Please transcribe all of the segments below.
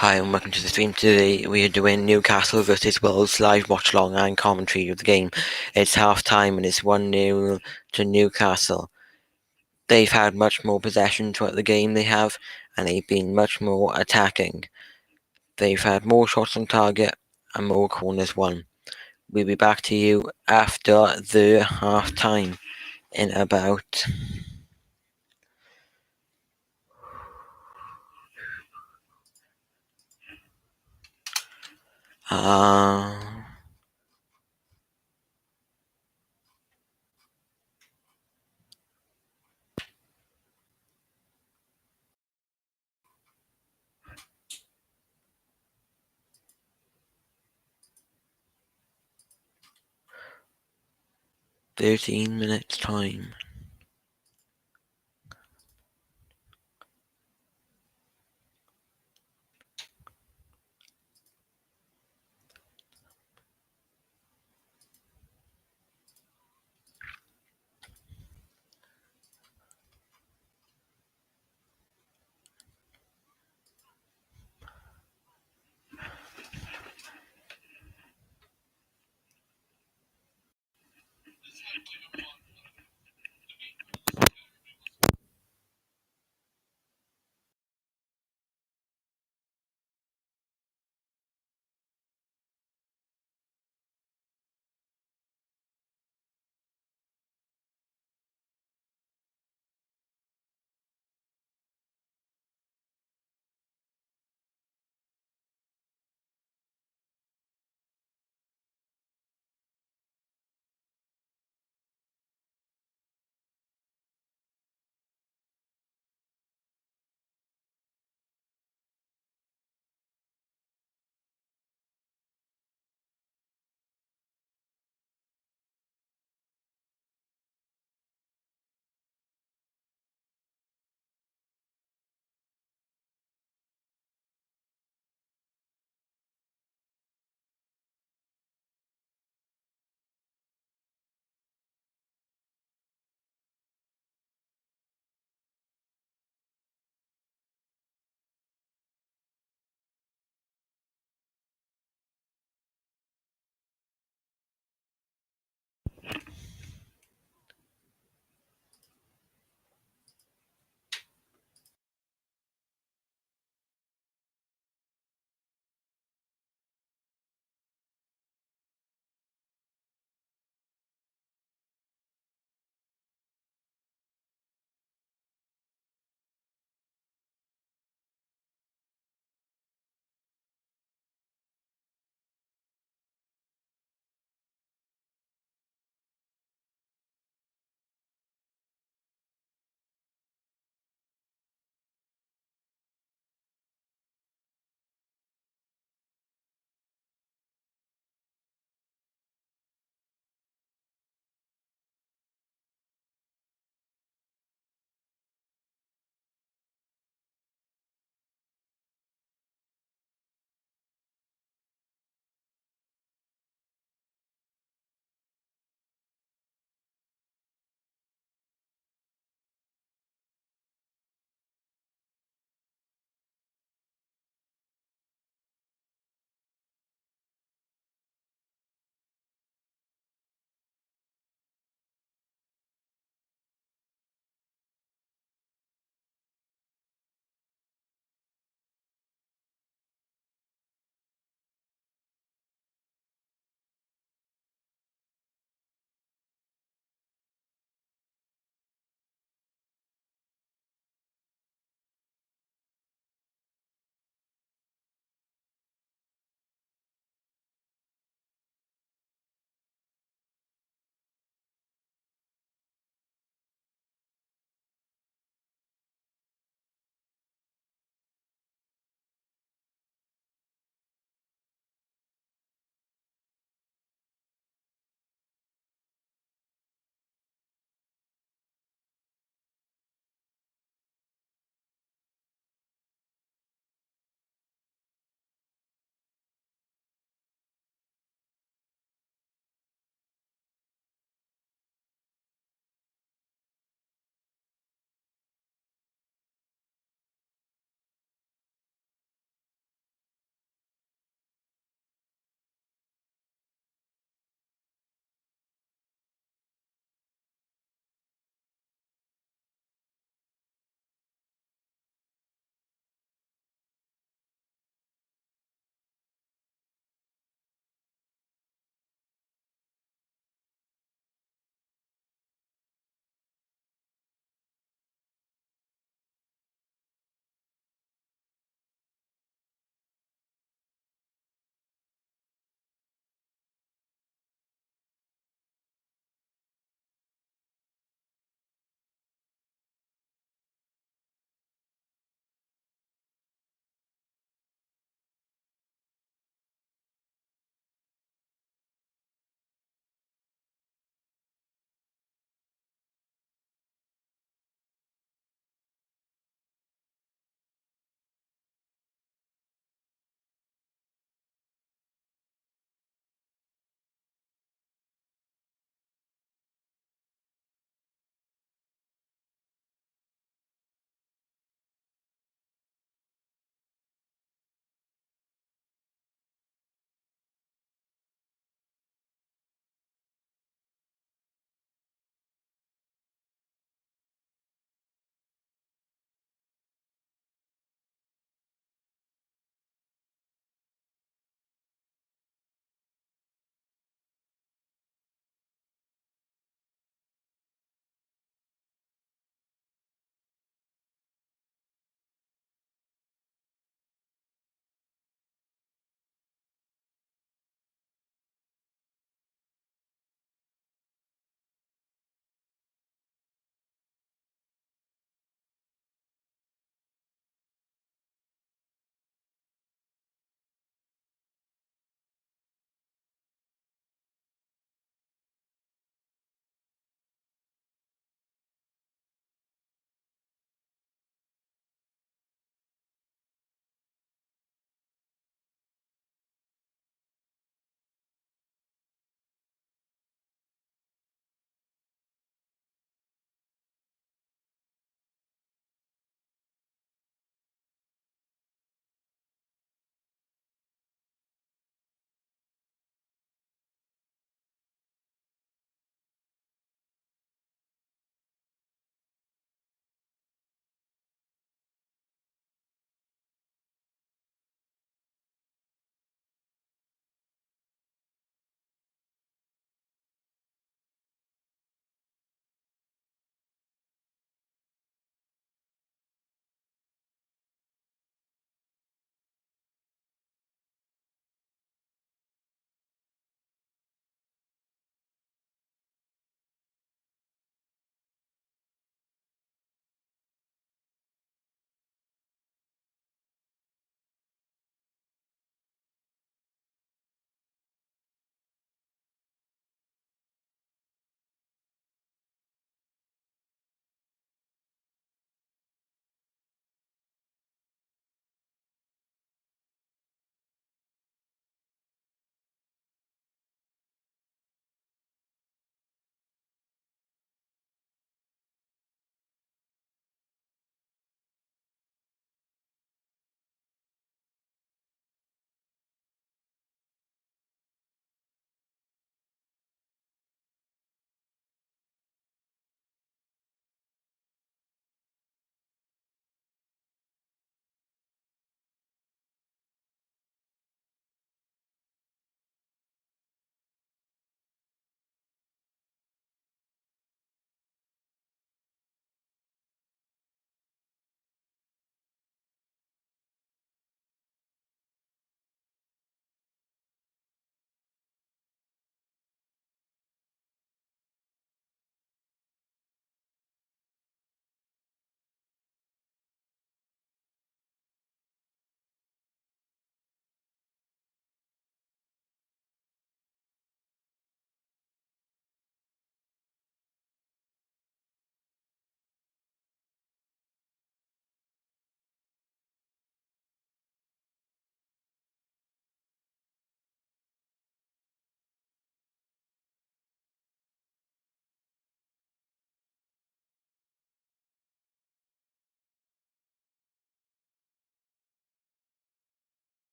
Hi and welcome to the stream. Today we are doing Newcastle versus Wolves live watch-along and commentary of the game. It's half-time and it's 1-0 to Newcastle. They've had much more possession throughout the game, and they've been much more attacking. They've had more shots on target and more corners won. We'll be back to you after the half-time in about... Uh, 13 minutes time.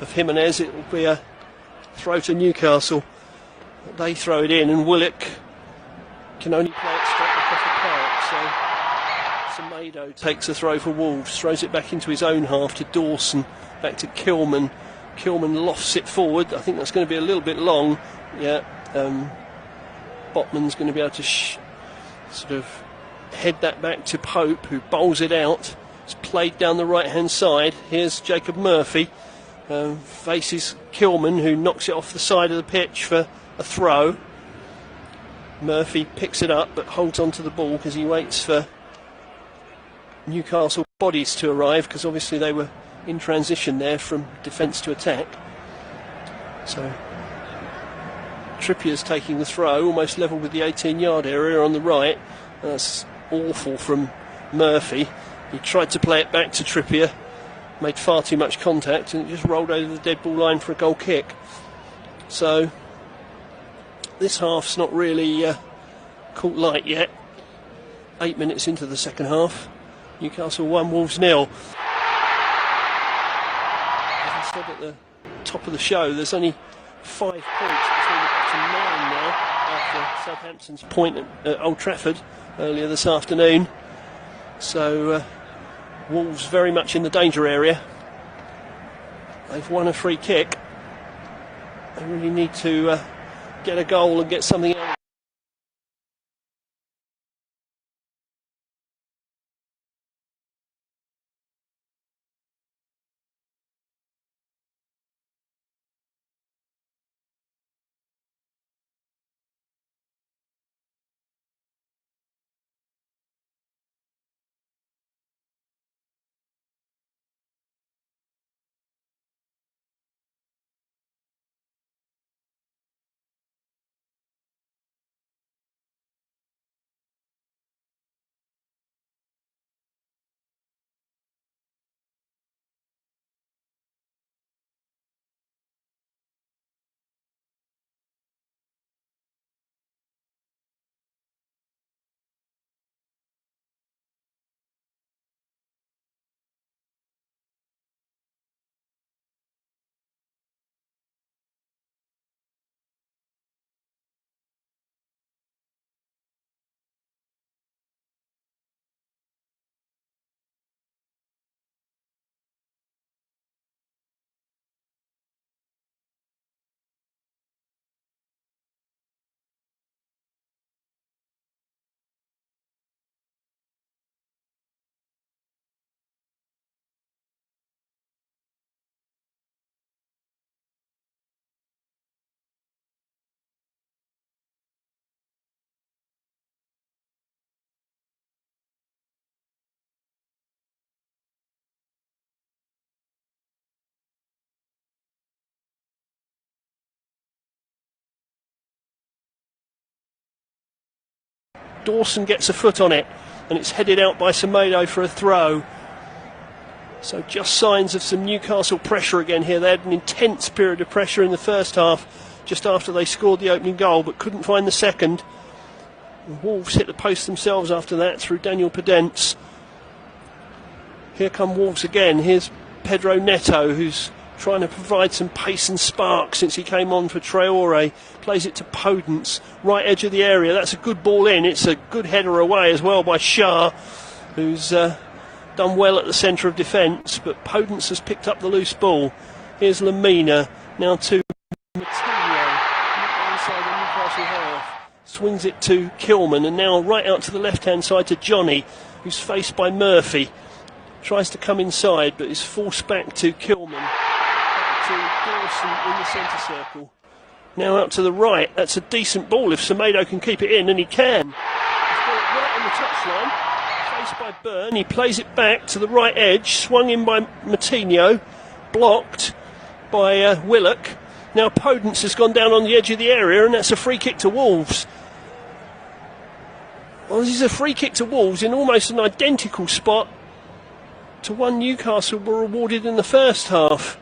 of Jimenez. It will be a throw to Newcastle. They throw it in, and Willock can only play it straight back off the park. So Semedo takes a throw for Wolves, throws it back into his own half to Dawson, back to Kilman. Kilman lofts it forward. I think that's going to be a little bit long. Yeah, Botman's going to be able to sort of head that back to Pope, who bowls it out. It's played down the right-hand side. Here's Jacob Murphy, faces Kilman, who knocks it off the side of the pitch for a throw. Murphy picks it up but holds on to the ball because he waits for Newcastle bodies to arrive, because obviously they were in transition there from defence to attack. So Trippier's taking the throw, almost level with the 18-yard area on the right. That's awful from Murphy. He tried to play it back to Trippier, made far too much contact, and it just rolled over the dead ball line for a goal kick. So this half's not really caught light yet. 8 minutes into the second half. Newcastle 1, Wolves 0. As I said at the top of the show, there's only 5 points between the bottom 9 now after Southampton's point at Old Trafford earlier this afternoon. So Wolves very much in the danger area. They've won a free kick. They really need to get a goal and get something out. Dawson gets a foot on it, and it's headed out by Semedo for a throw. So just signs of some Newcastle pressure again here. They had an intense period of pressure in the first half, just after they scored the opening goal, but couldn't find the second. The Wolves hit the post themselves after that through Daniel Pedence. Here come Wolves again. Here's Pedro Neto, who's trying to provide some pace and spark since he came on for Traore. Plays it to Podence, right edge of the area. That's a good ball in. It's a good header away as well by Shah, who's done well at the centre of defence, but Podence has picked up the loose ball. Here's Lamina, now to Matinho, inside the Newcastle half. Swings it to Kilman, and now right out to the left-hand side to Johnny, who's faced by Murphy. Tries to come inside, but is forced back to Kilman. To Dawson in the centre circle. Now out to the right. That's a decent ball if Semedo can keep it in, and he can. He's got it right on the touchline. Faced by Byrne. He plays it back to the right edge. Swung in by Matinho. Blocked by Willock. Now Podence has gone down on the edge of the area, and that's a free kick to Wolves. Well, this is a free kick to Wolves in almost an identical spot to one Newcastle were awarded in the first half.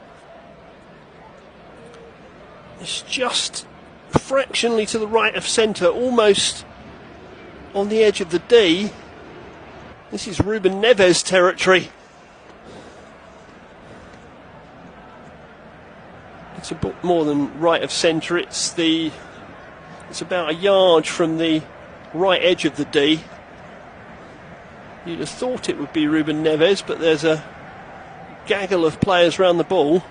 It's just fractionally to the right of centre, almost on the edge of the D. This is Ruben Neves territory. It's a bit more than right of centre. It's about a yard from the right edge of the D. You'd have thought it would be Ruben Neves, but there's a gaggle of players round the ball.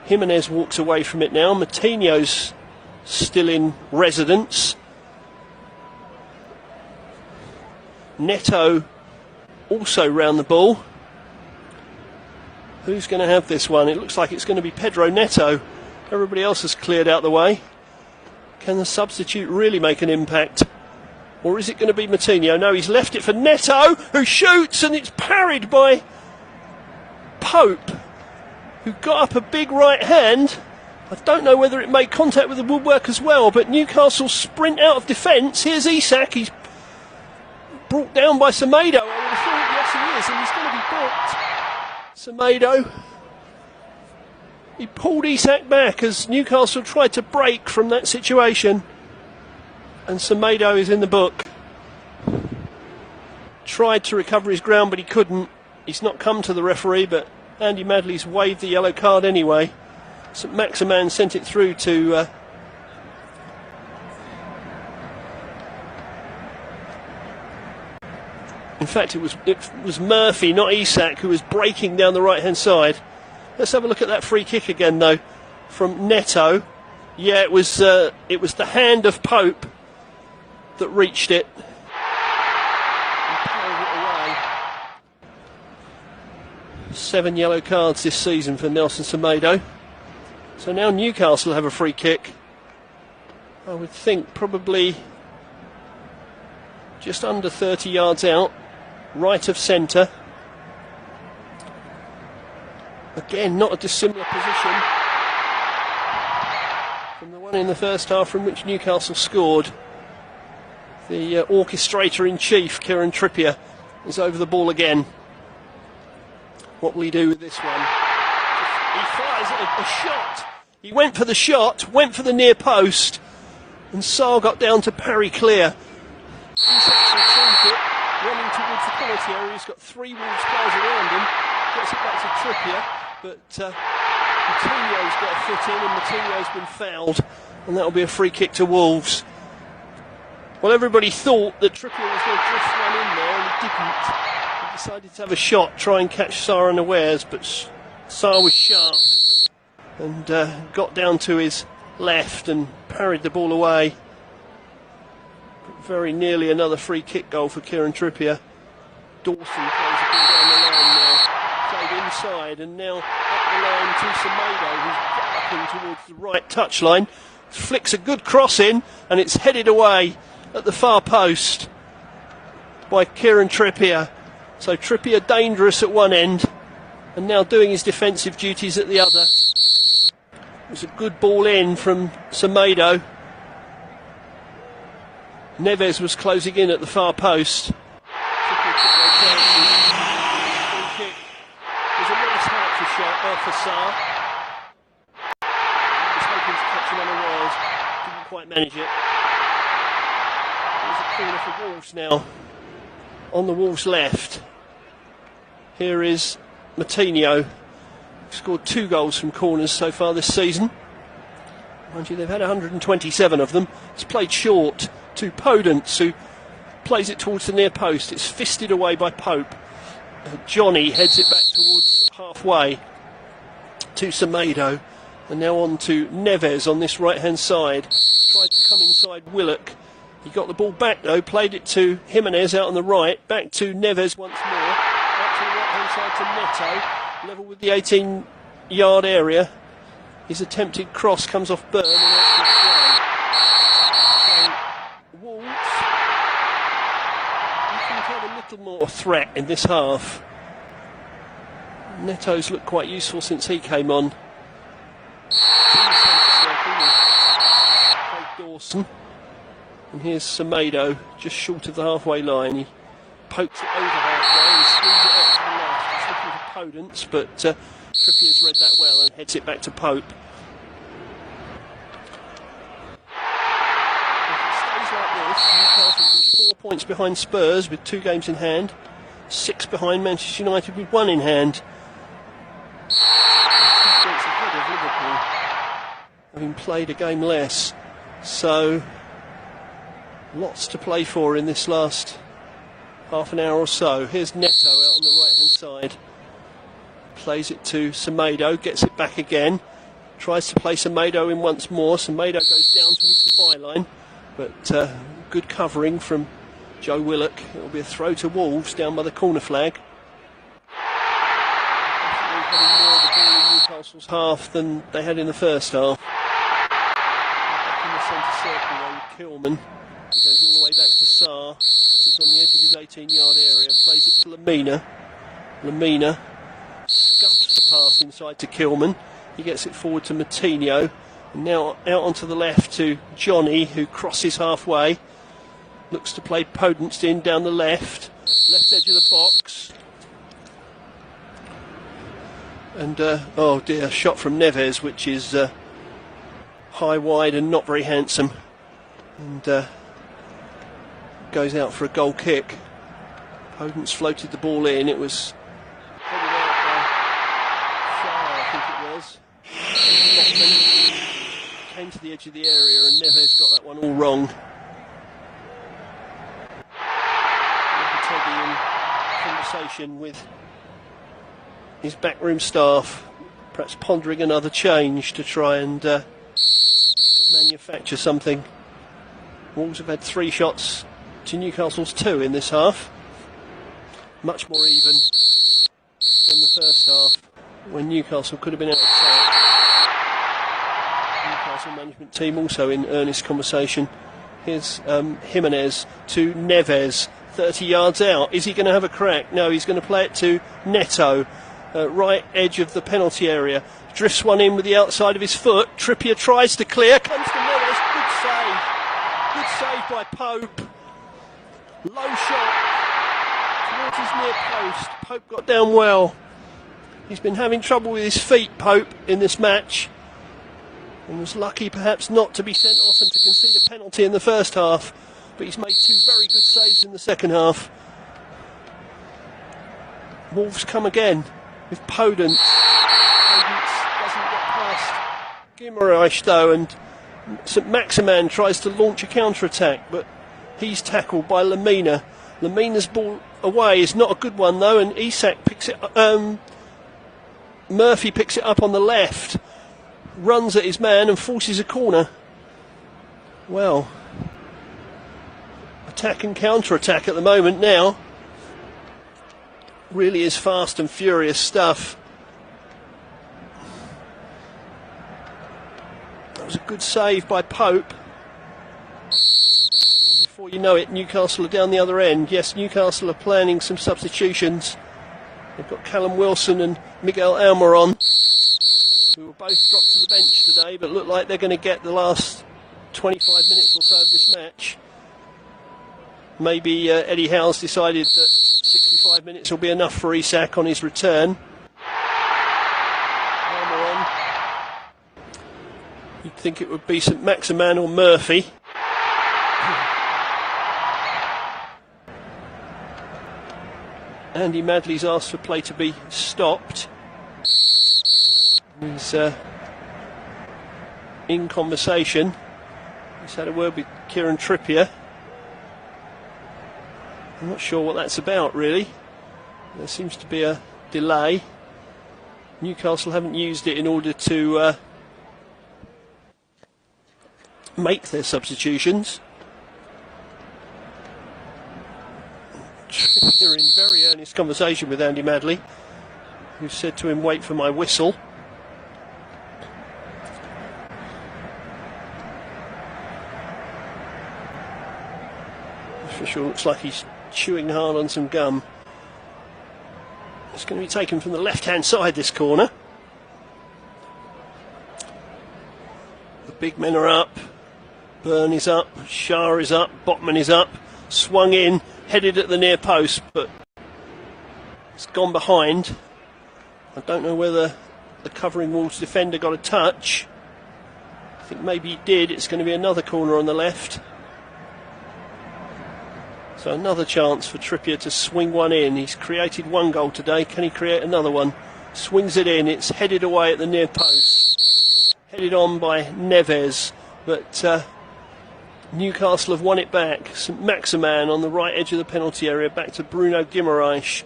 Jimenez walks away from it now. Moutinho's still in residence. Neto also round the ball. Who's going to have this one? It looks like it's going to be Pedro Neto. Everybody else has cleared out the way. Can the substitute really make an impact? Or is it going to be Moutinho? No, he's left it for Neto, who shoots, and it's parried by Pope, who got up a big right hand. I don't know whether it made contact with the woodwork as well, but Newcastle sprint out of defence. Here's Isak. He's brought down by Semedo. I would have thought, yes, he is, and he's going to be booked. Semedo. He pulled Isak back as Newcastle tried to break from that situation. And Semedo is in the book. Tried to recover his ground, but he couldn't. He's not come to the referee, but Andy Madley's waved the yellow card anyway. St Maximan sent it through to in fact, it was Murphy, not Isak, who was breaking down the right-hand side. Let's have a look at that free kick again, though, from Neto. Yeah, it was the hand of Pope that reached it and parried it away. 7 yellow cards this season for Nelson Semedo. So now Newcastle have a free kick. I would think probably just under 30 yards out, right of centre. Again, not a dissimilar position from the one in the first half from which Newcastle scored. The orchestrator-in-chief, Kieran Trippier, is over the ball again. What will he do with this one? He fires a shot. He went for the shot, went for the near post, and Sarr got down to parry clear. Isak's retrieved it, running towards the penalty area. He's got 3 Wolves players around him. Gets it back to Trippier, but Moutinho's got a foot in, and Moutinho's been fouled, and that'll be a free kick to Wolves. Well, everybody thought that Trippier was going to drift one in there, and he didn't. He decided to have a shot, try and catch Sarr unawares, but Sarr was sharp and got down to his left and parried the ball away. But very nearly another free kick goal for Kieran Trippier. Dawson plays the ball down the line now, played inside, and now up the line to Semedo, who's galloping towards the right touchline. Flicks a good cross in, and it's headed away at the far post by Kieran Trippier. So Trippier dangerous at one end and now doing his defensive duties at the other. It was a good ball in from Semedo. Neves was closing in at the far post. Trippier took no chances. Free kick. It was a nice Hertford shot for Sarr. He was hoping to catch him unawares. Didn't quite manage it. There's a corner for Wolves now. On the Wolves' left. Here is Moutinho. Scored 2 goals from corners so far this season. Mind you, they've had 127 of them. It's played short to Podence, who plays it towards the near post. It's fisted away by Pope. Johnny heads it back towards halfway to Semedo. And now on to Neves on this right-hand side. Tried to come inside Willock. He got the ball back though, played it to Jimenez out on the right, back to Neves once more, back to the right-hand side to Neto, level with the 18-yard area. His attempted cross comes off Byrne and that's the throw. So Wolves looking to have a little more threat in this half. Neto's looked quite useful since he came on. Dawson. And here's Semedo, just short of the halfway line. He pokes it over halfway and swings it out to the left. He's looking for Podence, but Trippier's read that well and heads it back to Pope. If it stays like this, Newcastle will be 4 points behind Spurs with 2 games in hand, 6 behind Manchester United with 1 in hand. And 2 points ahead of Liverpool. having played a game less. So lots to play for in this last half an hour or so. Here's Neto out on the right hand side. Plays it to Semedo, gets it back again. Tries to play Semedo in once more. Semedo goes down towards the byline, but good covering from Joe Willock. It will be a throw to Wolves down by the corner flag. Definitely having more of the ball in Newcastle's half than they had in the first half. Back in the centre circle there with Kilman. He goes all the way back to Sarr. It's on the edge of his 18-yard area. Plays it to Lamina. Lamina scuffs the pass inside to Kilman. He gets it forward to Moutinho. And now out onto the left to Johnny, who crosses halfway. Looks to play Podence in down the left edge of the box. And, oh dear, shot from Neves, which is high, wide and not very handsome. And goes out for a goal kick. Podence floated the ball in. It was headed out by Shah, I think it was. Came to the edge of the area and Neves got that one all wrong. Teddy in conversation with his backroom staff, perhaps pondering another change to try and manufacture something. Wolves have had 3 shots to Newcastle's 2 in this half. Much more even than the first half, when Newcastle could have been out of sight. Newcastle management team also in earnest conversation. Here's Jimenez to Neves, 30 yards out. Is he going to have a crack? No, he's going to play it to Neto, right edge of the penalty area. Drifts one in with the outside of his foot. Trippier tries to clear, comes to Neves. Good save by Pope. Low shot towards his near post. Pope got down well. He's been having trouble with his feet, Pope, in this match, and was lucky perhaps not to be sent off and to concede a penalty in the first half, but he's made 2 very good saves in the second half. Wolves come again with Podence. Podence doesn't get past Guimaraes though, and St Maximan tries to launch a counter-attack, but he's tackled by Lamina. Lamina's ball away is not a good one though, and Isak picks it up. Murphy picks it up on the left, runs at his man and forces a corner. Well, attack and counter-attack at the moment now. Really is fast and furious stuff. That was a good save by Pope. Before you know it, Newcastle are down the other end. Yes, Newcastle are planning some substitutions. They've got Callum Wilson and Miguel Almiron, who were both dropped to the bench today, but look like they're going to get the last 25 minutes or so of this match. Maybe Eddie Howe's decided that 65 minutes will be enough for Isak on his return. Almiron. You'd think it would be St Maximan or Murphy. Andy Madley's asked for play to be stopped. He's in conversation. He's had a word with Kieran Trippier. I'm not sure what that's about, really. There seems to be a delay. Newcastle haven't used it in order to make their substitutions. Trippier in very earnest conversation with Andy Madley, who said to him, "Wait for my whistle." The official looks like he's chewing hard on some gum. It's going to be taken from the left-hand side, this corner. The big men are up. Byrne is up. Shah is up. Botman is up. Swung in, headed at the near post, but it's gone behind. I don't know whether the covering Wolves defender got a touch. I think maybe he did. It's going to be another corner on the left. So another chance for Trippier to swing one in. He's created 1 goal today. Can he create another one? Swings it in. It's headed away at the near post. headed on by Neves, but Newcastle have won it back. St Maximan on the right edge of the penalty area, back to Bruno Guimaraes,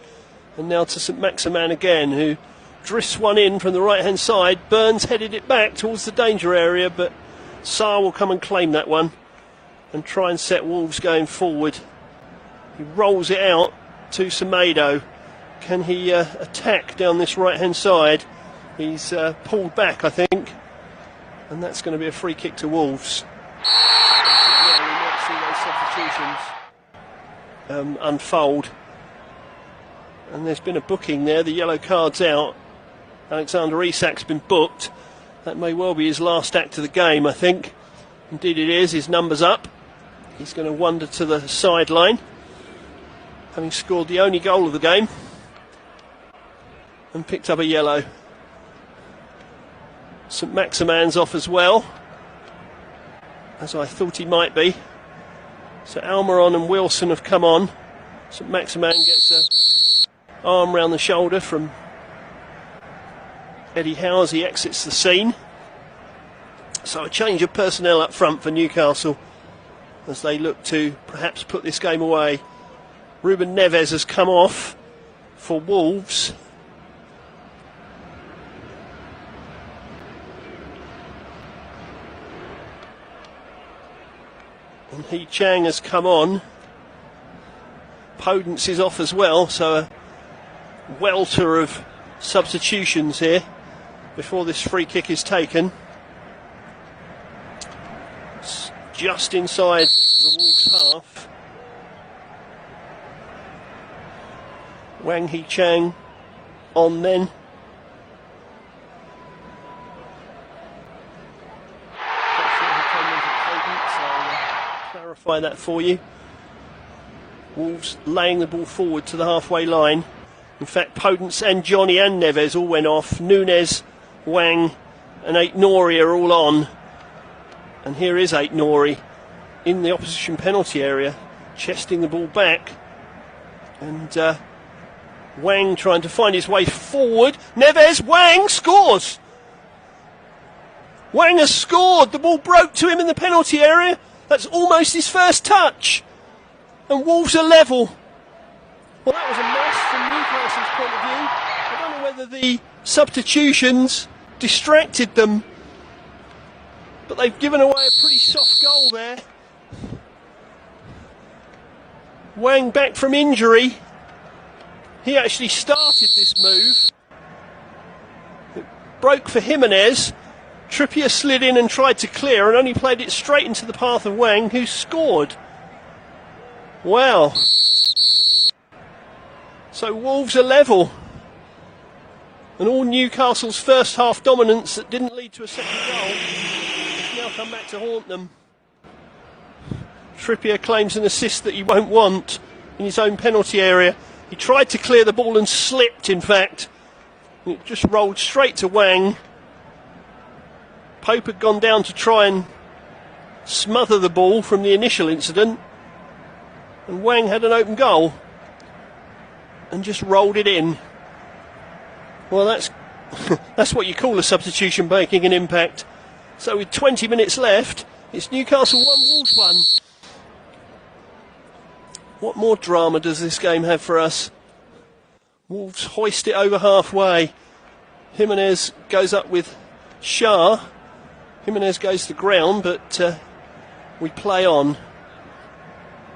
and now to St Maximan again, who drifts one in from the right hand side. Burns headed it back towards the danger area, but Sarr will come and claim that one and try and set Wolves going forward. He rolls it out to Semedo. Can he attack down this right hand side? He's pulled back, I think, and that's going to be a free kick to Wolves. Yeah, we might see those substitutions unfold. And there's been a booking there. The yellow card's out. Alexander Isak's been booked. That may well be his last act of the game, I think. Indeed it is. His number's up. He's going to wander to the sideline, having scored the only goal of the game, and picked up a yellow. St Maximan's off as well, as I thought he might be. So Almiron and Wilson have come on. St Maximan gets an arm round the shoulder from Eddie Howe as he exits the scene. So a change of personnel up front for Newcastle as they look to perhaps put this game away. Ruben Neves has come off for Wolves. And Hee Chang has come on. Podence is off as well, so a welter of substitutions here before this free kick is taken. It's just inside the Wolves half. Wang Hee Chang on then. Clarify that for you. Wolves laying the ball forward to the halfway line. In fact, Podence and Johnny and Neves all went off. Nunes, Wang and Aït-Nouri are all on. And here is Aït-Nouri in the opposition penalty area, chesting the ball back. And Wang trying to find his way forward. Neves, Wang scores! Wang has scored! The ball broke to him in the penalty area. That's almost his first touch. And Wolves are level. Well, that was a mess from Newcastle's point of view. I don't know whether the substitutions distracted them, but they've given away a pretty soft goal there. Wang back from injury. He actually started this move. It broke for Jimenez. Trippier slid in and tried to clear and only played it straight into the path of Wang, who scored. Wow. So Wolves are level. And all Newcastle's first half dominance that didn't lead to a second goal has now come back to haunt them. Trippier claims an assist that he won't want in his own penalty area. He tried to clear the ball and slipped, in fact. It just rolled straight to Wang. Pope had gone down to try and smother the ball from the initial incident, and Wang had an open goal and just rolled it in. Well, that's what you call a substitution making an impact. So with 20 minutes left, it's Newcastle 1, Wolves 1. What more drama does this game have for us? Wolves hoist it over halfway. Jimenez goes up with Shah. Jimenez goes to ground, but we play on.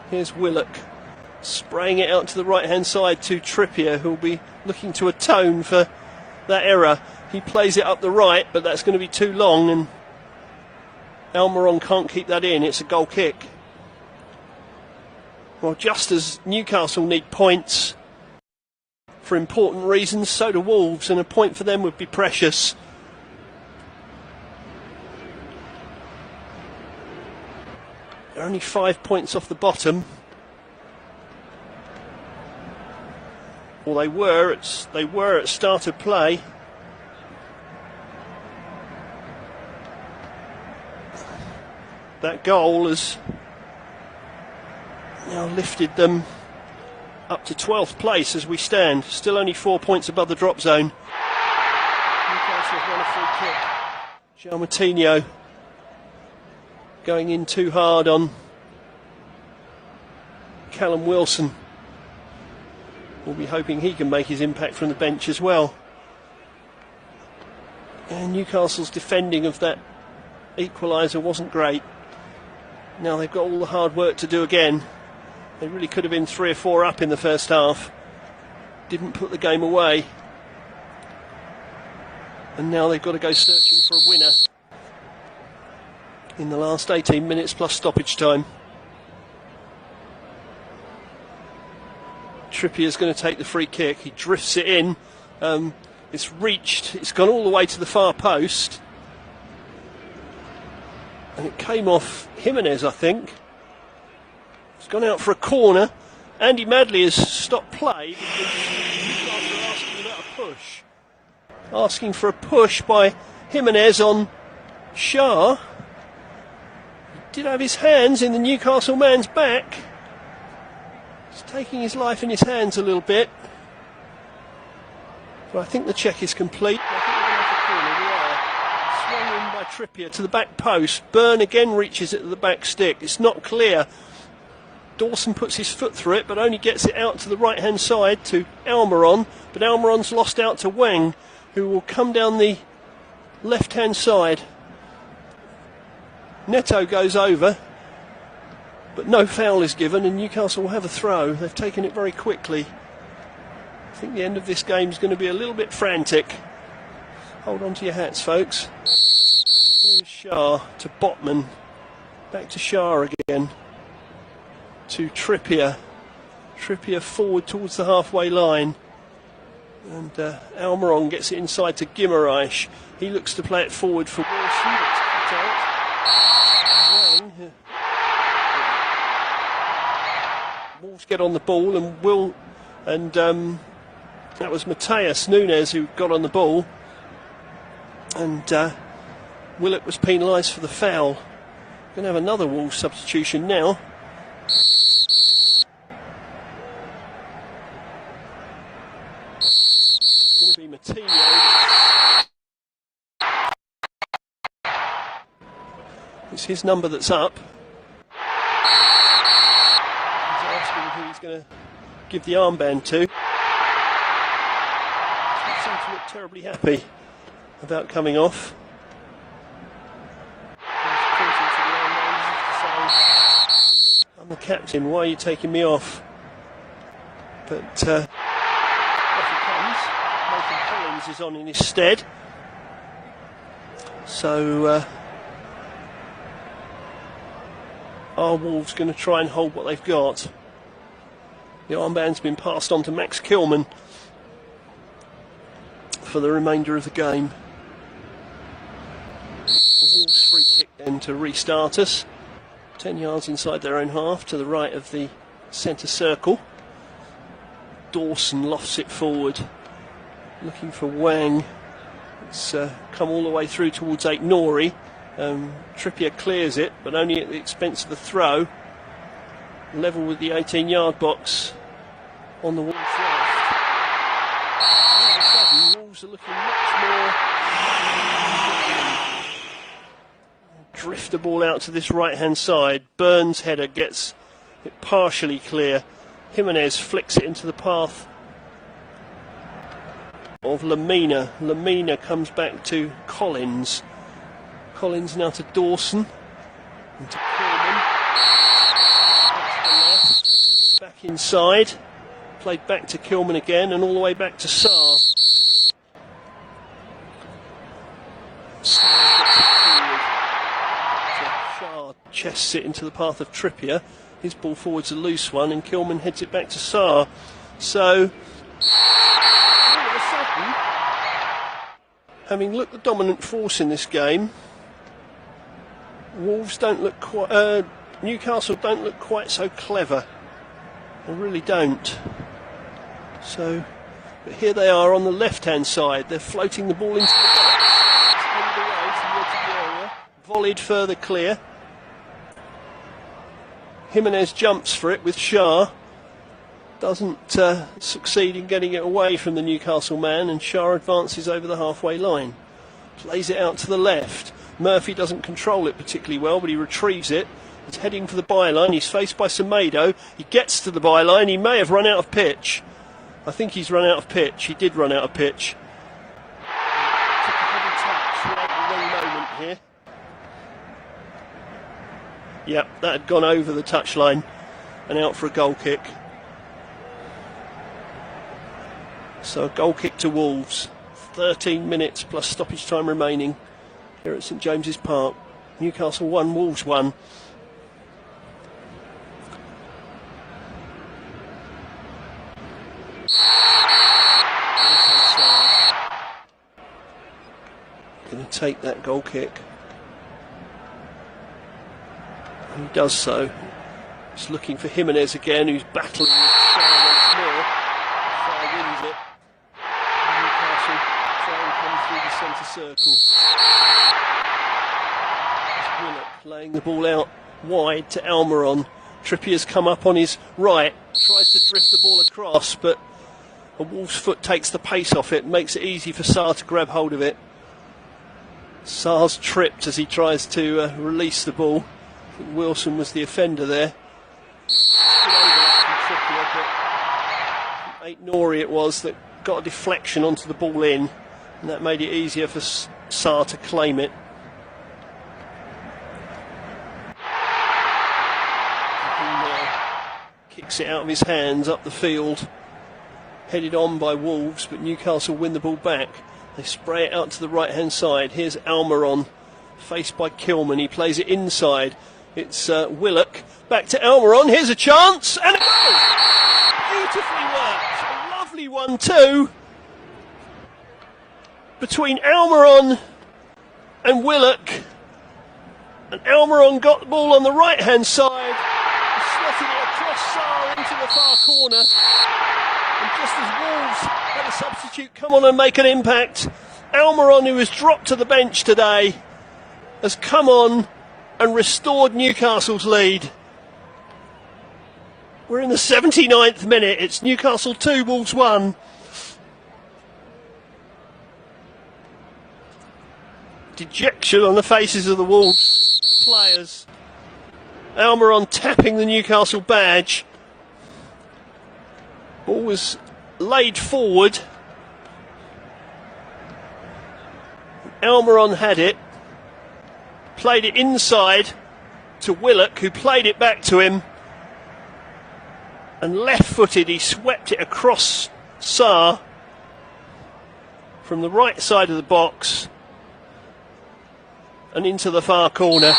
Here's Willock spraying it out to the right-hand side to Trippier, who'll be looking to atone for that error. He plays it up the right, but that's going to be too long, and Almiron can't keep that in. It's a goal kick. Well, just as Newcastle need points for important reasons, so do Wolves, and a point for them would be precious. They're only 5 points off the bottom. Well, they were at start of play. That goal has now lifted them up to 12th place as we stand. Still only 4 points above the drop zone. Newcastle have won a free kick. Martinho going in too hard on Callum Wilson. We'll be hoping he can make his impact from the bench as well. And Newcastle's defending of that equaliser wasn't great. Now they've got all the hard work to do again. They really could have been 3 or 4 up in the first half. Didn't put the game away. And now they've got to go searching for a winner in the last 18 minutes plus stoppage time. Trippier's going to take the free kick. He drifts it in. It's reached. It's gone all the way to the far post. And it came off Jimenez, I think. It's gone out for a corner. Andy Madley has stopped play because they're asking about a push. Asking for a push by Jimenez on Shah. He did have his hands in the Newcastle man's back. He's taking his life in his hands a little bit. But I think the check is complete. I think we're going to have the corner. We are. Swung in by Trippier to the back post. Byrne again reaches it to the back stick. It's not clear. Dawson puts his foot through it, but only gets it out to the right-hand side to Almiron. But Almiron's lost out to Wang, who will come down the left-hand side. Neto goes over, but no foul is given, and Newcastle will have a throw. They've taken it very quickly. I think the end of this game is going to be a little bit frantic. Hold on to your hats, folks. Here's Shah to Botman. Back to Shah again. To Trippier. Trippier forward towards the halfway line. And Almiron gets it inside to Guimaraes. He looks to play it forward for Wilson. Wolves get on the ball, and that was Mateus Nunes who got on the ball, and Willett was penalised for the foul. Going to have another Wolves substitution now. It's going to be Matinho. It's his number that's up. He's asking who he's going to give the armband to. He doesn't seem to look terribly happy about coming off. I'm the captain, why are you taking me off? But off he comes. Nathan Collins is on in his stead. So are Wolves going to try and hold what they've got? The armband's been passed on to Max Kilman for the remainder of the game. Wolves free kick then to restart us. 10 yards inside their own half to the right of the centre circle. Dawson lofts it forward, looking for Wang. It's come all the way through towards Aït-Nouri. Trippier clears it, but only at the expense of the throw. Level with the 18-yard box on the Wolves left. All of a sudden, Wolves are looking much more. Drift the ball out to this right-hand side. Burns' header gets it partially clear. Jimenez flicks it into the path of Lamina. Lamina comes back to Collins. Collins now to Dawson. And to Coleman. Back to the left. Back inside. Played back to Kilman again and all the way back to Sarr. Sarr gets it forward. Shah chests it into the path of Trippier. His ball forward's a loose one and Kilman heads it back to Sarr. So, all of a sudden, having looked the dominant force in this game, Wolves don't look quite. Newcastle don't look quite so clever. They really don't. So, but here they are on the left-hand side. They're floating the ball into the box. It's headed away to the edge of the area. Volleyed further clear. Jimenez jumps for it with Shah. Doesn't succeed in getting it away from the Newcastle man, and Shah advances over the halfway line. Plays it out to the left. Murphy doesn't control it particularly well, but he retrieves it. He's heading for the byline. He's faced by Semedo. He gets to the byline. He may have run out of pitch. I think he's run out of pitch. He did run out of pitch. Took a heavy touch right at the wrong moment here. Yep, that had gone over the touchline and out for a goal kick. So a goal kick to Wolves. 13 minutes plus stoppage time remaining here at St James's Park. Newcastle 1, Wolves 1. Going to take that goal kick. He does so. He's looking for Jimenez again, who's battling with Sarr once more. Sarr wins it. Newcastle try and come through the centre circle. It's Willock laying the ball out wide to Almiron. Trippier's come up on his right, tries to drift the ball across, but a Wolves foot takes the pace off it and makes it easy for Sarr to grab hold of it. Sarr's tripped as he tries to release the ball. I think Wilson was the offender there. Good overlap from Trippier, but Eight Nori it was that got a deflection onto the ball in, and that made it easier for Sarr to claim it. Kicks it out of his hands up the field, headed on by Wolves, but Newcastle win the ball back. They spray it out to the right hand side. Here's Almiron, faced by Kilman. He plays it inside. It's Willock, back to Almiron. Here's a chance and a goal. Beautifully worked. A lovely 1-2 between Almiron and Willock, and Almiron got the ball on the right hand side, slotted it across Sarr into the far corner. And just as Wolves had a substitute come on and make an impact, Almiron, who was dropped to the bench today, has come on and restored Newcastle's lead. We're in the 79th minute. It's Newcastle 2, Wolves 1. Dejection on the faces of the Wolves players. Almiron tapping the Newcastle badge. Ball was laid forward. Almiron had it. Played it inside to Willock, who played it back to him. And left-footed, he swept it across Sarr from the right side of the box and into the far corner.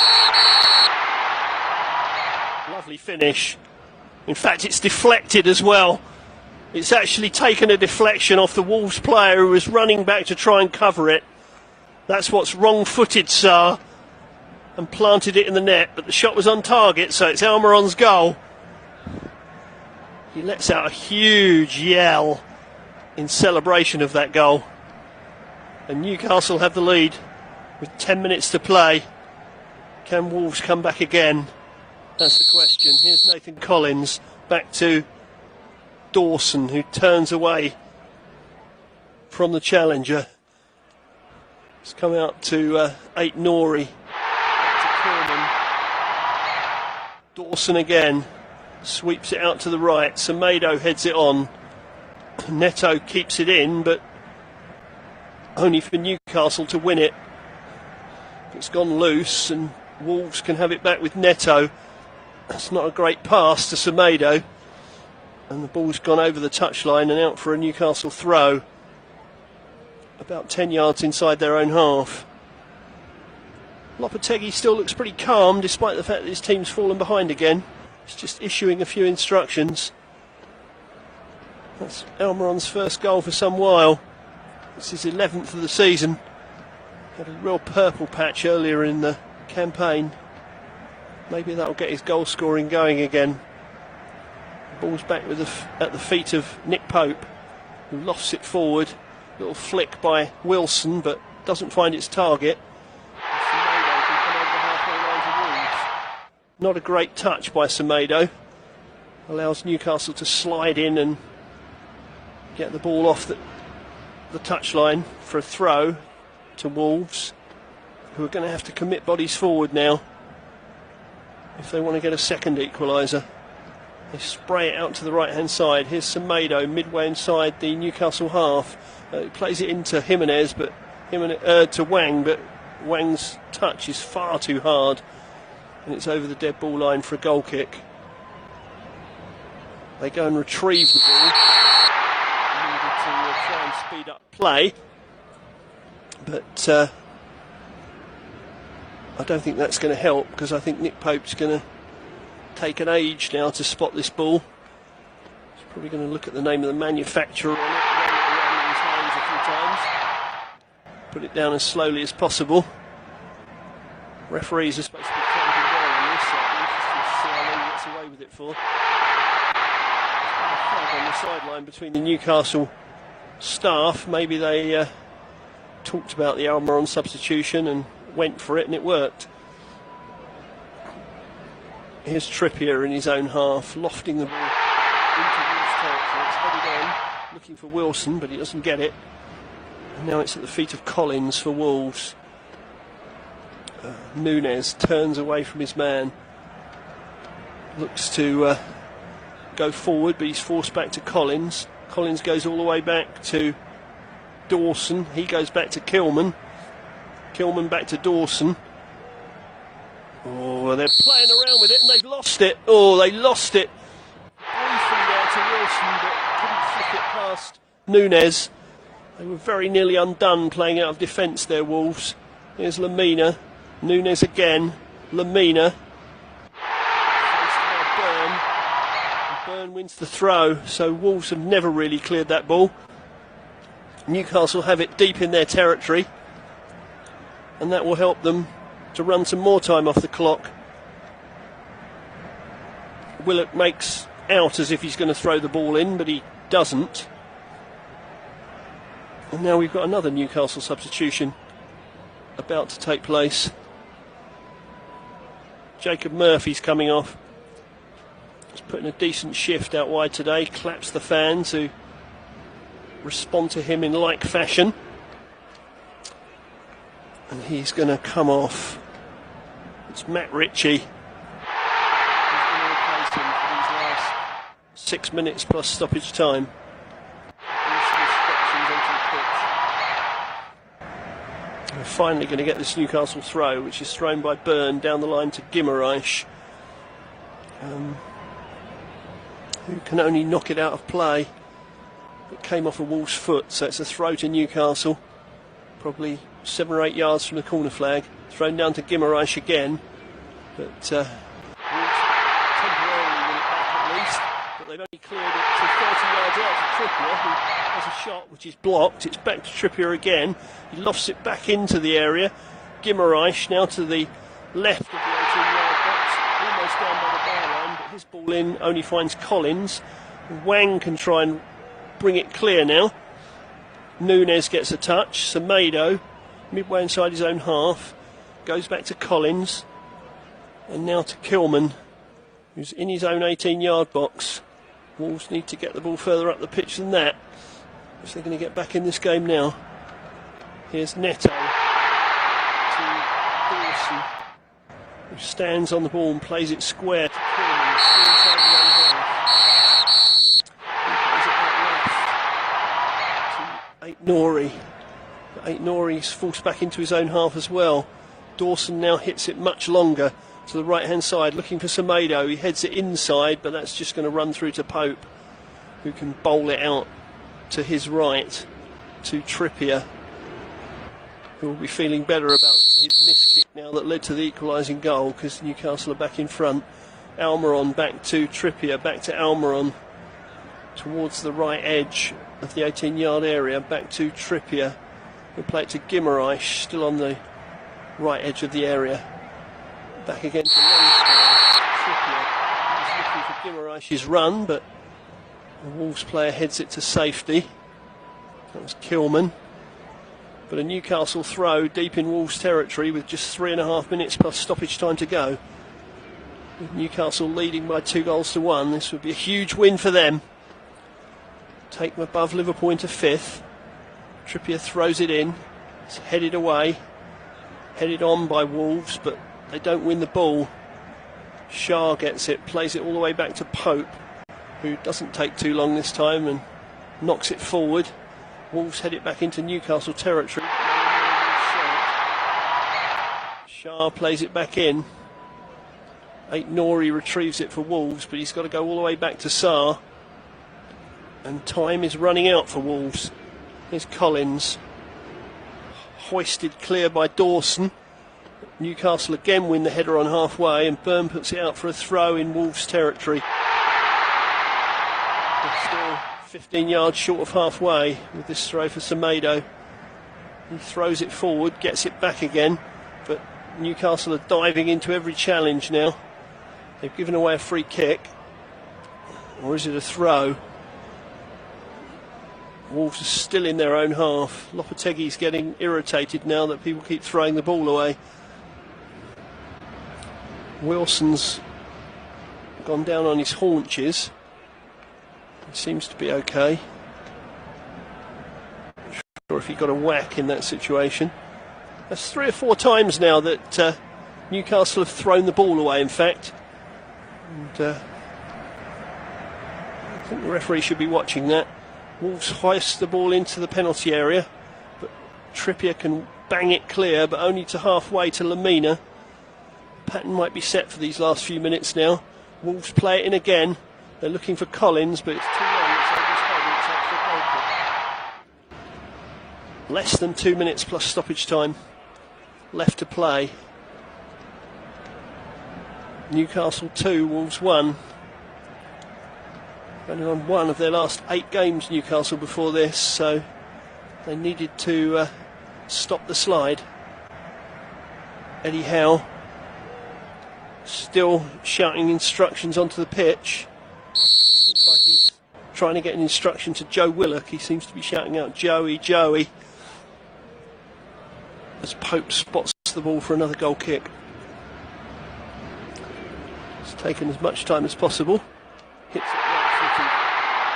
Lovely finish. In fact, it's deflected as well. It's actually taken a deflection off the Wolves player who was running back to try and cover it. That's what's wrong-footed Sarr and planted it in the net, but the shot was on target, so it's Almiron's goal. He lets out a huge yell in celebration of that goal. And Newcastle have the lead with 10 minutes to play. Can Wolves come back again? That's the question. Here's Nathan Collins back to Dawson, who turns away from the challenger. It's come out to Eight Nori. Back to Kilman. Dawson again. Sweeps it out to the right. Semedo heads it on. Neto keeps it in, but only for Newcastle to win it. It's gone loose, and Wolves can have it back with Neto. That's not a great pass to Semedo. And the ball's gone over the touchline and out for a Newcastle throw. About 10 yards inside their own half. Lopetegui still looks pretty calm, despite the fact that his team's fallen behind again. He's just issuing a few instructions. That's Almiron's first goal for some while. It's his 11th of the season. Had a real purple patch earlier in the campaign. Maybe that'll get his goal scoring going again. The ball's back with at the feet of Nick Pope, who lofts it forward. Little flick by Wilson, but doesn't find its target. Semedo can come over the halfway line to Wolves. Not a great touch by Semedo. Allows Newcastle to slide in and get the ball off the touchline for a throw. to Wolves, who are going to have to commit bodies forward now if they want to get a second equaliser. They spray it out to the right-hand side. Here's Semedo midway inside the Newcastle half. He plays it into Jimenez, but to Wang, but Wang's touch is far too hard, and it's over the dead ball line for a goal kick. They go and retrieve the ball. They needed to try and speed up play, but I don't think that's going to help, because I think Nick Pope's going to take an age now to spot this ball. He's probably going to look at the name of the manufacturer on it, run it around in his hands a few times, put it down as slowly as possible. Referees are supposed to be clamping down on this, so it'll be interesting to see how long he gets away with it for. There's been a flag on the sideline between the Newcastle staff. Maybe they talked about the Almiron substitution and went for it, and it worked. Here's Trippier in his own half, lofting the ball into Wolves' territory. It's headed on, looking for Wilson, but he doesn't get it. And now it's at the feet of Collins for Wolves. Nunez turns away from his man, looks to go forward, but he's forced back to Collins. Collins goes all the way back to Dawson. He goes back to Kilman. Kilman back to Dawson. Oh, they're playing around with it, and they've lost it. Oh, they lost it briefly there to Wilson, but couldn't flick it past Nunez. They were very nearly undone playing out of defence there, Wolves. Here's Lamina. Nunez again. Lamina. Faced by Byrne. And Byrne wins the throw, so Wolves have never really cleared that ball. Newcastle have it deep in their territory, and that will help them to run some more time off the clock. Willock makes out as if he's going to throw the ball in, but he doesn't. And now we've got another Newcastle substitution about to take place. Jacob Murphy's coming off. He's putting a decent shift out wide today. Claps the fans who respond to him in like fashion. And he's going to come off. It's Matt Ritchie. He's going to replace him for these last 6 minutes plus stoppage time. We're finally going to get this Newcastle throw, which is thrown by Byrne down the line to Guimaraes, who can only knock it out of play. It came off a Wolves' foot, so it's a throw to Newcastle, probably 7 or 8 yards from the corner flag. Thrown down to Guimaraes again, but Wolves temporarily win it back at least, but they've only cleared it to 30 yards out to Trippier, who has a shot which is blocked. It's back to Trippier again. He lofts it back into the area. Guimaraes now to the left of the 18-yard box, almost down by the byline, but his ball in only finds Collins. Wang can try and bring it clear now. Nunez gets a touch. Semedo, midway inside his own half, goes back to Collins, and now to Kilman, who's in his own 18-yard box. Wolves need to get the ball further up the pitch than that if they're going to get back in this game now. Here's Neto to Dawson, who stands on the ball and plays it square to Kilman, inside the own half. He plays it out left to Aït-Nouri. Aït-Nouri's forced back into his own half as well. Dawson now hits it much longer to the right hand side, looking for Semedo. He heads it inside, but that's just going to run through to Pope, who can bowl it out to his right to Trippier, who will be feeling better about his missed kick now that led to the equalising goal, because Newcastle are back in front. Almiron back to Trippier, back to Almiron towards the right edge of the 18-yard area, back to Trippier. We'll play it to Guimaraes, still on the right edge of the area. Back again to Longstaff. Trippier is looking for Guimaraes' run, but the Wolves player heads it to safety. That was Kilman. But a Newcastle throw deep in Wolves territory with just 3.5 minutes plus stoppage time to go. With Newcastle leading by 2-1, this would be a huge win for them. Take them above Liverpool into 5th. Trippier throws it in. It's headed away, headed on by Wolves, but they don't win the ball. Shah gets it, plays it all the way back to Pope, who doesn't take too long this time and knocks it forward. Wolves head it back into Newcastle territory. Shah plays it back in. Nori retrieves it for Wolves, but he's got to go all the way back to Saar. And time is running out for Wolves. Here's Collins. Hoisted clear by Dawson. Newcastle again win the header on halfway, and Byrne puts it out for a throw in Wolves territory. They're still 15 yards short of halfway with this throw for Semedo. He throws it forward, gets it back again, but Newcastle are diving into every challenge now. They've given away a free kick, or is it a throw? Wolves are still in their own half. Lopetegui's getting irritated now that people keep throwing the ball away. Wilson's gone down on his haunches. He seems to be okay. Not sure if he got a whack in that situation. That's 3 or 4 times now that Newcastle have thrown the ball away, in fact. And I think the referee should be watching that. Wolves hoist the ball into the penalty area, but Trippier can bang it clear, but only to halfway to Lamina. Pattern might be set for these last few minutes now. Wolves play it in again. They're looking for Collins, but it's too long. It's over his head. It's up for a goal kick. Less than 2 minutes plus stoppage time left to play. Newcastle 2, Wolves 1. Only won 1 of their last 8 games, Newcastle, before this, so they needed to stop the slide. Eddie Howe still shouting instructions onto the pitch. Looks like he's trying to get an instruction to Joe Willock. He seems to be shouting out, "Joey, Joey," as Pope spots the ball for another goal kick. It's taken as much time as possible. Hits it right-footed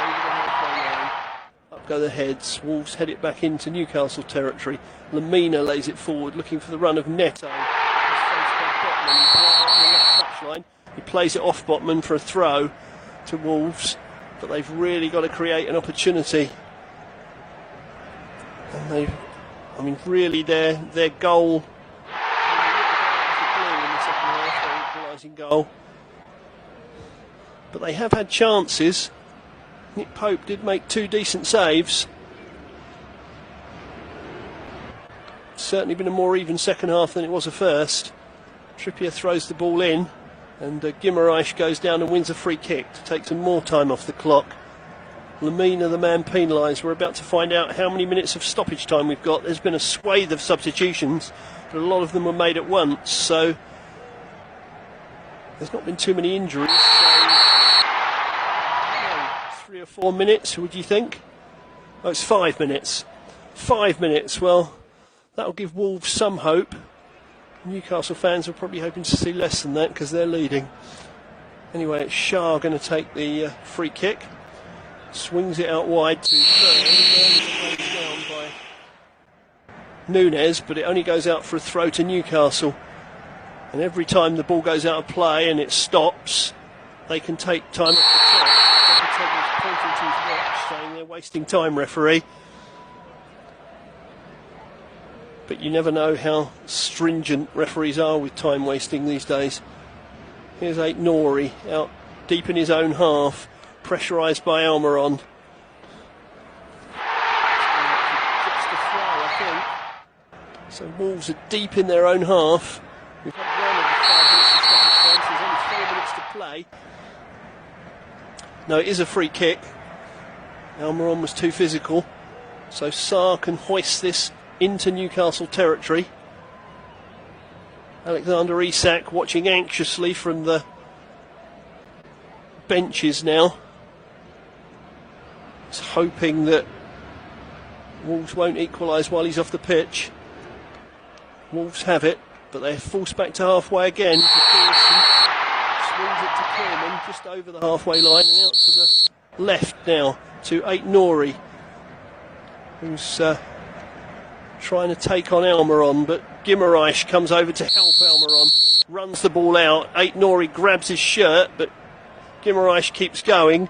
over the halfway line. Up go the heads. Wolves head it back into Newcastle territory. Lamina lays it forward, looking for the run of Neto. He plays it off Botman for a throw to Wolves, but they've really got to create an opportunity. And really their goal in the second half, their equalising goal. But they have had chances. Nick Pope did make 2 decent saves. It's certainly been a more even second half than it was a first. Trippier throws the ball in, and Guimaraes goes down and wins a free kick to take some more time off the clock. Lamina, the man penalised. We're about to find out how many minutes of stoppage time we've got. There's been a swathe of substitutions, but a lot of them were made at once, so there's not been too many injuries. So, 3 or 4 minutes, would you think? Oh, it's 5 minutes. 5 minutes, well, that'll give Wolves some hope. Newcastle fans are probably hoping to see less than that because they're leading. Anyway, it's Shah going to take the free kick. Swings it out wide to Byrne. Byrne is down by Nunes, but it only goes out for a throw to Newcastle. And every time the ball goes out of play and it stops, they can take time off the clock. Lopetegui's pointing to his watch, saying they're wasting time, referee. But you never know how stringent referees are with time wasting these days. Here's Nori out deep in his own half, pressurised by Almiron. Just a throw, I think. So Wolves are deep in their own half. We've had 1 of the 5 minutes of stoppage time, so there's only 4 minutes to play. No, it is a free kick. Almiron was too physical, so Saar can hoist this into Newcastle territory. Alexander Isak watching anxiously from the benches now. He's hoping that Wolves won't equalise while he's off the pitch. Wolves have it, but they're forced back to halfway again. Dawson swings it to Coleman just over the halfway line and out to the left now to Nori, who's trying to take on Almiron, but Guimaraes comes over to help Almiron, runs the ball out. Eight Nori grabs his shirt, but Guimaraes keeps going.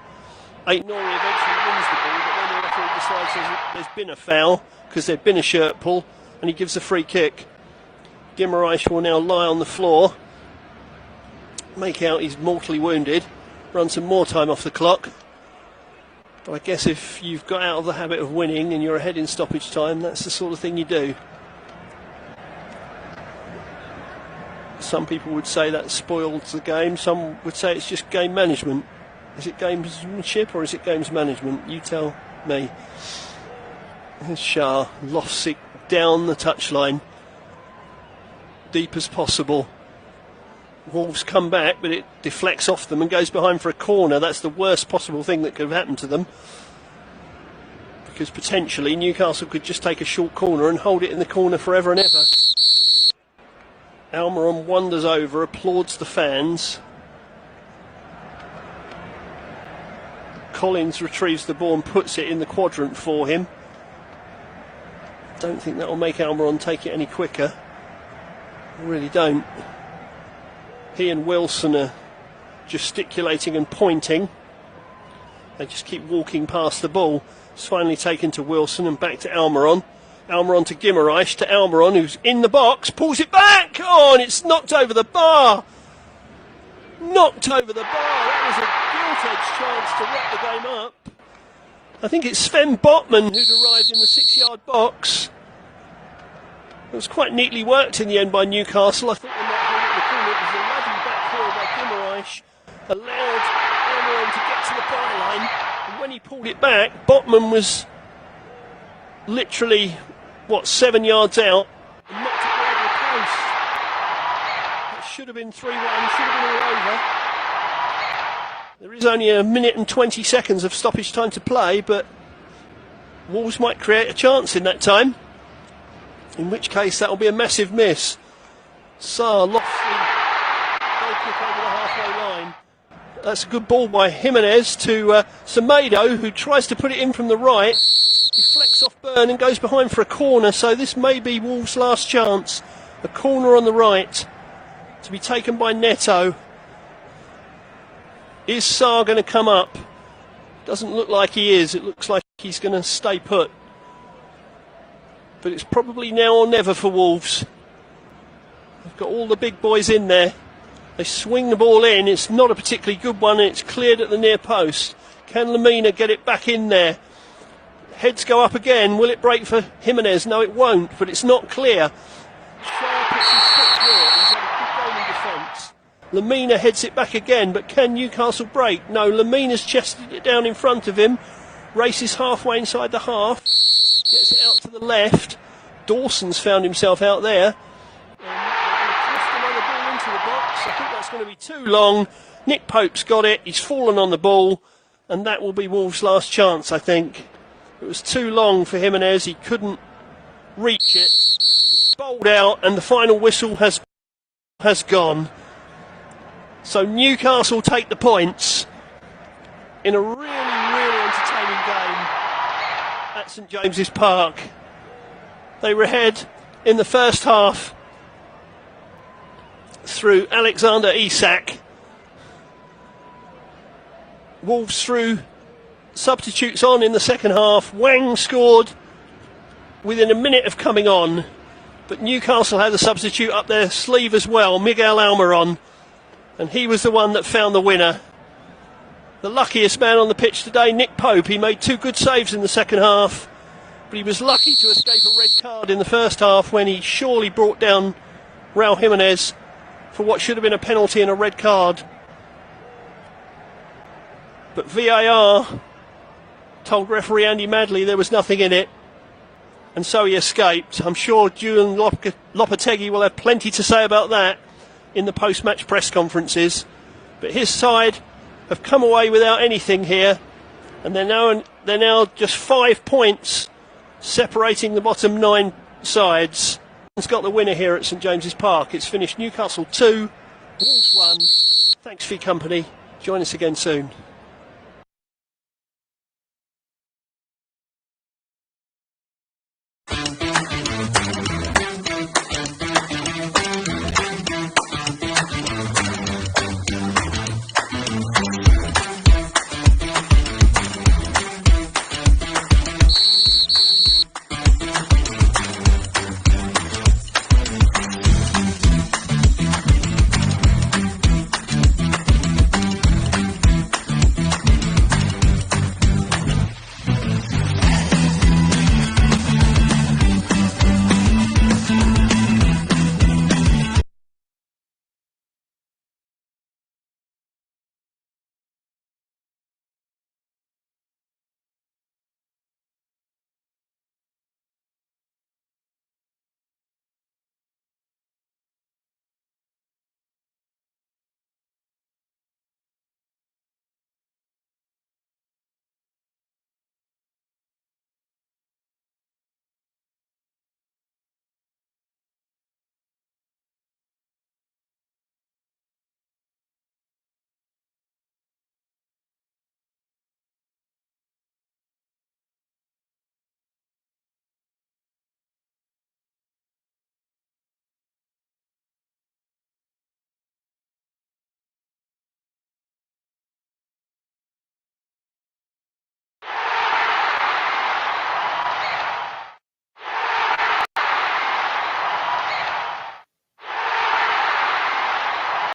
Eight Nori eventually wins the ball, but then the referee decides there's been a foul because there'd been a shirt pull, and he gives a free kick. Guimaraes will now lie on the floor, make out he's mortally wounded, run some more time off the clock. But I guess if you've got out of the habit of winning and you're ahead in stoppage time, that's the sort of thing you do. Some people would say that spoils the game. Some would say it's just game management. Is it gamesmanship or is it games management? You tell me. Here's Shah, lofts it down the touchline, deep as possible. Wolves come back, but it deflects off them and goes behind for a corner. That's the worst possible thing that could have happened to them, because potentially Newcastle could just take a short corner and hold it in the corner forever and ever. Almiron wanders over, applauds the fans. Collins retrieves the ball and puts it in the quadrant for him. Don't think that will make Almiron take it any quicker. I really don't. He and Wilson are gesticulating and pointing. They just keep walking past the ball. It's finally taken to Wilson and back to Almiron. Almiron to Guimaraes, to Almiron, who's in the box, pulls it back. Oh, and it's knocked over the bar. Knocked over the bar. That was a gilt-edged chance to wrap the game up. I think it's Sven Botman who'd arrived in the 6-yard box. It was quite neatly worked in the end by Newcastle. I thought they might hold it in the corner. It was a lovely back heel by Guimaraes, allowed Almiron to get to the byline, and when he pulled it back, Botman was literally 7 yards out and knocked it over the post. That should have been 3-1, should have been all over. There is only a minute and 20 seconds of stoppage time to play, but Wolves might create a chance in that time, in which case that will be a massive miss. Sarr lost the goal kick over the halfway line. That's a good ball by Jimenez to Semedo, who tries to put it in from the right, deflects off Byrne and goes behind for a corner, so this may be Wolves' last chance. A corner on the right to be taken by Neto. Is Sarr going to come up? Doesn't look like he is. It looks like he's going to stay put. But it's probably now or never for Wolves. They've got all the big boys in there. They swing the ball in. It's not a particularly good one, and it's cleared at the near post. Can Lamina get it back in there? Heads go up again. Will it break for Jimenez? No, it won't, but it's not clear. Shah puts his foot through it. He's had a good game in defence. Lamina heads it back again, but can Newcastle break? No, Lamina's chested it down in front of him. Races halfway inside the half. Gets it out to the left. Dawson's found himself out there. They're going to twist another ball into the box. I think that's going to be too long. Nick Pope's got it. He's fallen on the ball. And that will be Wolves' last chance, I think. It was too long for Jimenez. He couldn't reach it. Bowled out, and the final whistle has gone. So Newcastle take the points in a really, really entertaining game at St James's Park. They were ahead in the first half through Alexander Isak. Wolves threw substitutes on in the second half. Wang scored within a minute of coming on, but Newcastle had a substitute up their sleeve as well, Miguel Almiron, and he was the one that found the winner. The luckiest man on the pitch today, Nick Pope. He made 2 good saves in the second half, but he was lucky to escape a red card in the first half when he surely brought down Raul Jimenez for what should have been a penalty and a red card. But VAR told referee Andy Madley there was nothing in it, and so he escaped. I'm sure Julian Lopetegui will have plenty to say about that in the post-match press conferences. But his side have come away without anything here, and they're now just 5 points separating the bottom 9 sides. He's got the winner here at St James's Park. It's finished Newcastle 2, Wolves 1. Thanks for your company. Join us again soon.